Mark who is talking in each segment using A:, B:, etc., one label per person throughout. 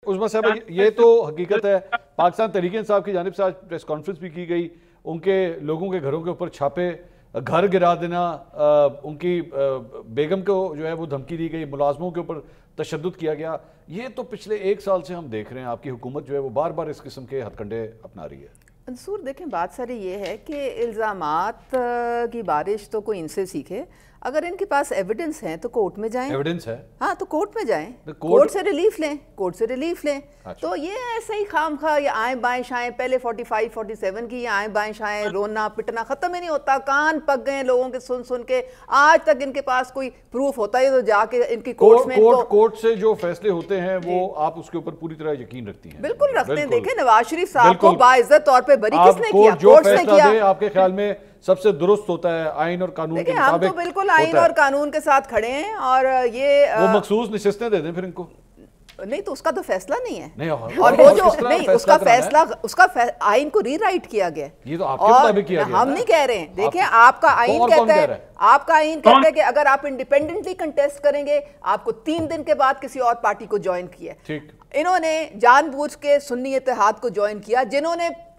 A: عثمان صاحب یہ تو حقیقت ہے، پاکستان تحریک انصاف کی جانب سے آج پریس کانفرنس بھی کی گئی، ان کے لوگوں کے گھروں کے اوپر چھاپے، گھر گرا دینا، ان کی بیگم کو جو ہے وہ دھمکی دی گئی، ملازموں کے اوپر تشدد کیا گیا. یہ تو پچھلے 1 سال سے ہم دیکھ رہے ہیں آپ کی حکومت جو ہے وہ بار بار اس قسم کے ہتھ کنڈے اپنا رہی ہے.
B: منصور دیکھیں بات ساری یہ ہے کہ الزامات کی بارش تو کوئی ان سے سیکھے. اگر ان کے پاس ایویڈنس ہیں تو کورٹ میں جائیں.
A: ایویڈنس ہے؟
B: ہاں تو کورٹ میں جائیں، کورٹ سے ریلیف لیں، کورٹ سے ریلیف لیں. تو یہ ایسے ہی خام خواہ یہ آئیں بائیں شائیں، پہلے 45 47 کی یہ آئیں بائیں شائیں، رونا پٹنا ختم ہی نہیں ہوتا. کان پک گئے لوگوں کے سن کے، آج تک ان کے پاس کوئی پروف ہوتا ہے تو جا کے ان کی
A: کورٹ سے جو فیصلے ہوتے ہیں وہ آپ اس کے اوپر پوری طرح یقین رکھتی ہیں؟
B: بالکل رکھتے ہیں. دیکھیں نواز شریف صاحب کو باعزت طور پہ بری کس نے کیا؟ کورٹ نے کیا.
A: آپ کے خیال میں سب سے درست ہوتا ہے آئین اور قانون کے مطابق؟
B: ہم تو بالکل آئین اور قانون کے ساتھ کھڑے ہیں. اور یہ
A: وہ مخصوص نشستیں دے دیں پھر ان کو.
B: نہیں تو اس کا تو فیصلہ نہیں ہے،
A: اور
B: وہ جو نہیں اس کا فیصلہ اس کا آئین کو ری رائٹ کیا گیا.
A: یہ تو آپ کے مطابق کیا گیا.
B: ہم نہیں کہہ رہے ہیں. دیکھیں آپ کا آئین کہتا ہے، آپ کا آئین کہتا ہے کہ اگر آپ انڈیپینڈنٹلی کنٹیسٹ کریں گے آپ کو 3 دن کے بعد کسی اور پارٹی کو جوائن کیا. انہوں نے جان بوجھ کے سنی اتحاد کو جوائن کیا،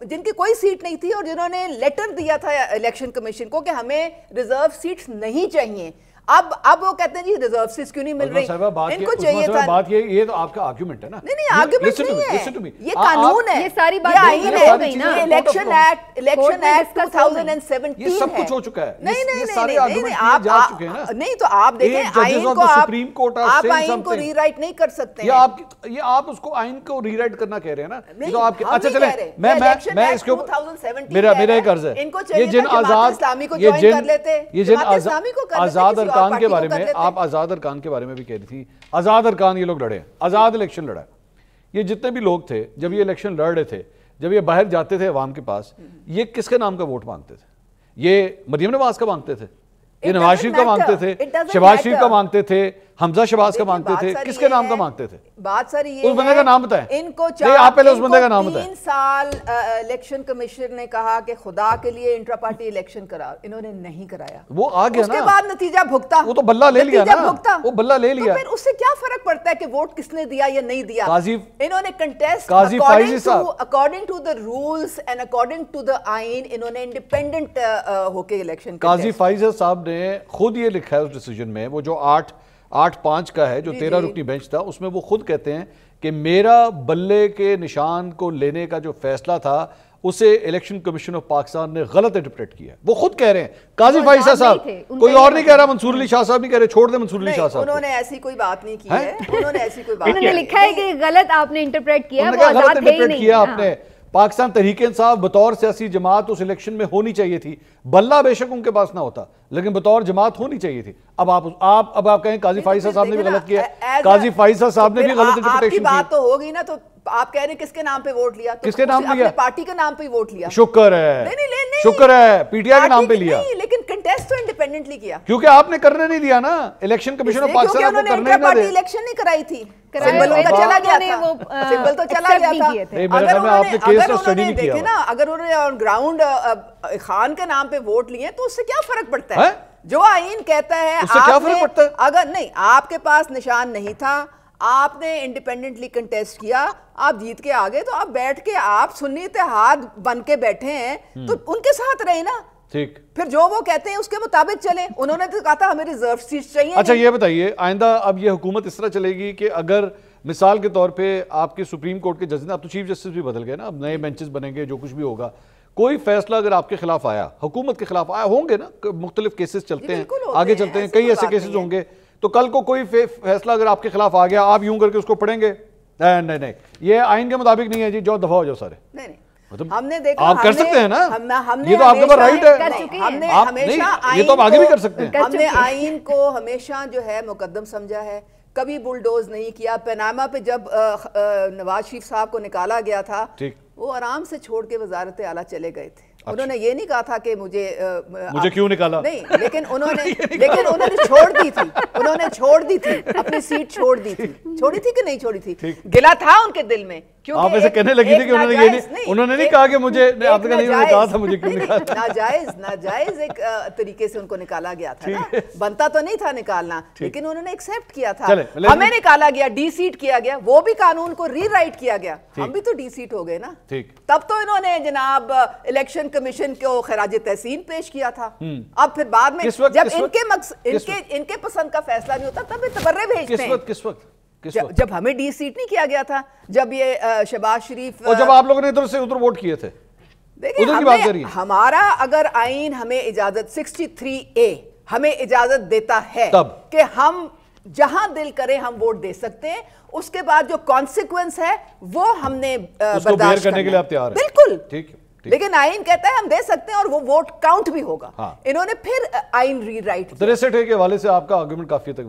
B: جن کی کوئی سیٹ نہیں تھی اور جنہوں نے لیٹر دیا تھا الیکشن کمیشن کو کہ ہمیں ریزرو سیٹس نہیں چاہیے. اب وہ کہتے ہیں جی ریزرو سیٹس کیوں نہیں مل رہی، ان کو چاہیے تھا.
A: بات یہ تو آپ کا آرگیومنٹ ہے نا.
B: نہیں آرگیومنٹ نہیں ہے، یہ قانون ہے،
C: یہ ساری بات
B: آئین ہے. یہ الیکشن ایکٹ 2017
A: یہ سب کچھ ہو چکا ہے.
B: نہیں تو آپ دیکھیں آئین کو آپ آئین کو ری رائٹ نہیں کر سکتے.
A: یہ آپ اس کو آئین کو ری رائٹ کرنا کہہ رہے ہیں نا. تو آپ اچھا چلیں میں اس کے میرا ایک عرض ہے، یہ جن آزاد ارکان کے بارے میں آپ آزاد ارکان کے بارے میں بھی کہہ رہی تھی. آزاد ارکان یہ لوگ لڑے، آزاد الیکشن لڑا. یہ جتنے بھی لوگ تھے جب یہ الیکشن لڑ رہے تھے، جب یہ باہر جاتے تھے عوام کے پاس، یہ کس کے نام کا ووٹ مانگتے تھے؟ یہ مریم نواز کا مانگتے تھے، یہ نواز شریف کا مانگتے تھے، شہباز شریف کا مانگتے تھے، حمزہ شہباز کا مانگتے تھے، کس کے نام کا مانگتے تھے؟
B: بات ساری یہ ہے،
A: اس بندے کا نام بتائیں.
B: ان کو
A: آپ پہلے اس بندے کا نام بتائیں.
B: 3 سال الیکشن کمیشن نے کہا کہ خدا کے لیے انٹرا پارٹی الیکشن کرا، انہوں نے نہیں کرایا.
A: وہ آ گیا نا،
B: اس کے بعد نتیجہ بھگتا.
A: وہ تو بلہ لے لیا نا، وہ بلہ لے لیا.
B: تو پھر اس سے کیا فرق پڑتا ہے کہ ووٹ کس نے دیا یا نہیں دیا؟ انہوں نے contest according to the rules and according to the آئین انہوں نے انڈیپینڈنٹ ہو کے الیکشن.
A: قاضی فائزہ صاحب نے خود یہ لکھا ہے اس ڈیسیجن میں، وہ جو 8-5 کا ہے جو 13 رکنی بینچ تھا، اس میں وہ خود کہتے ہیں کہ میرا بلے کے نشان کو لینے کا جو فیصلہ تھا اسے الیکشن کمیشن آف پاکستان نے غلط انٹرپریٹ کیا ہے. وہ خود کہہ رہے ہیں قاضی فائزہ صاحب، کوئی اور نہیں کہہ رہا. منصور علی شاہ صاحب نہیں کہہ رہے، چھوڑ دیں منصور علی شاہ صاحب.
B: انہوں نے ایسی کوئی بات نہیں کی ہے، انہوں نے ایسی کوئی بات
C: انہوں نے لکھا ہے کہ غلط آپ نے انٹرپریٹ کیا،
A: وہ غلط انٹرپریٹ کیا آپ نے. پاکستان تحریک انصاف بطور سیاسی جماعت اس الیکشن میں ہونی چاہیے تھی. بلہ بے شک ان کے پاس نہ ہوتا لیکن بطور جماعت ہونی چاہیے تھی. اب آپ کہیں قاضی فائزہ صاحب نے بھی غلط کیا. قاضی فائزہ صاحب نے بھی غلط انٹرپریٹیشن کی.
B: آپ کی بات تو ہوگی نا، تو آپ کہہ رہے ہیں کس کے نام پہ ووٹ لیا؟
A: کس کے نام پہ لیا؟
B: اپنے پارٹی کے نام پہ ہی ووٹ لیا.
A: شکر ہے، شکر ہے، پی ٹی آئی کے نام پہ لیا.
B: لیکن کنٹیسٹ تو انڈیپینڈنٹلی کیا،
A: کیونکہ آپ نے کرنے نہیں دیا نا. الیکشن کمیشن آف پاکستان آپ کو کرنے نہیں دیا.
B: پارٹی الیکشن نہیں کرائی تھی، سمبل تو چلا گیا تھا، سمبل تو چلا گیا تھا. دیکھیں نا، اگر انہوں نے آن گراؤنڈ خان کے نام پہ ووٹ لیے تو اس سے کیا فرق پڑتا ہے؟ جو آئین کہتا ہے اگر نہیں آپ کے پاس نشان نہیں تھا، آپ نے انڈیپینڈنٹلی کنٹیسٹ کیا، آپ جیت کے آگے، تو آپ بیٹھ کے آپ سنی اتحاد بن کے بیٹھے ہیں تو ان کے ساتھ رہے نا.
A: ٹھیک،
B: پھر جو وہ کہتے ہیں اس کے مطابق چلیں. انہوں نے تو کہا تھا ہمیں ریزرو سیٹس چاہیے.
A: اچھا یہ بتائیے آئندہ اب یہ حکومت اس طرح چلے گی کہ اگر مثال کے طور پہ آپ کے سپریم کورٹ کے ججز نے، اب تو چیف جسٹس بھی بدل گئے نا، اب نئے بینچز بنیں گے، جو کچھ بھی ہوگا، کوئی فیصلہ اگر آپ کے خلاف آیا، حکومت کے خلاف آیا، ہوں گے نا مختلف کیسز چلتے ہیں، آگے چلتے ہیں، کئی ایسے کیسز ہوں گے، تو کل کو کوئی فیصلہ اگر آپ کے خلاف آ گیا، آپ یوں کر کے اس کو پڑھیں گے؟ نہیں، یہ آئین کے مطابق نہیں ہے جی، جو دفعہ ہو جاؤ سارے.
B: نہیں، ہم نے دیکھا
A: آپ کر سکتے ہیں نا،
B: ہم نے
A: یہ تو آپ کے پاس رائٹ ہے.
B: ہم نے ہمیشہ
A: یہ تو آپ آگے بھی کر سکتے ہیں.
B: ہم نے آئین کو ہمیشہ جو ہے مقدم سمجھا ہے، کبھی بلڈوز نہیں کیا. پیناما پہ جب نواز شریف صاحب کو نکالا گیا تھا، وہ آرام سے چھوڑ کے وزارت اعلیٰ چلے گئے تھے. انہوں نے یہ نہیں کہا تھا کہ مجھے
A: کیوں نکالا،
B: نہیں، لیکن انہوں نے چھوڑ دی تھی اپنی سیٹ، چھوڑی تھی کہ نہیں چھوڑی تھی. گلا تھا ان کے دل میں
A: آپ ایسے کہنے لگی تھی کہ انہوں نے نہیں کہا کہ مجھے آپ نے کہا تھا مجھے کیوں نکالا.
B: ناجائز ایک طریقے سے ان کو نکالا گیا تھا نا, بنتا تو نہیں تھا نکالنا, لیکن انہوں نے ایکسیپٹ کیا تھا. ہمیں نکالا گیا, ڈی سیٹ کیا گیا, وہ بھی قانون کو ری رائٹ کیا گیا, ہم بھی تو ڈی سیٹ ہو گئے نا. تب تو انہوں نے جناب الیکشن کمیشن کو خراج تحسین پیش کیا تھا. اب پھر بعد میں جب ان کے پسند کا فیصلہ نہیں ہوتا تب تبرے بھیجتے ہیں.
A: کس وقت
B: جب ہمیں ڈی سیٹ نہیں کیا گیا تھا, جب یہ شہباز شریف,
A: اور جب آپ لوگوں نے ادھر سے ادھر ووٹ کیے تھے,
B: دیکھیں ہمارا اگر آئین ہمیں اجازت 63A ہمیں اجازت دیتا ہے کہ ہم جہاں دل کرے ہم ووٹ دے سکتے ہیں, اس کے بعد جو کانسیکوینس ہے وہ ہم نے برداشت کرنے کے لیے آپ تیار ہیں. بالکل, لیکن آئین کہتا ہے ہم دے سکتے ہیں اور وہ ووٹ کاؤنٹ بھی ہوگا. انہوں نے پھر آئین ری رائٹ کیا.
A: کے حوالے سے آپ کا آرگومنٹ کافی تک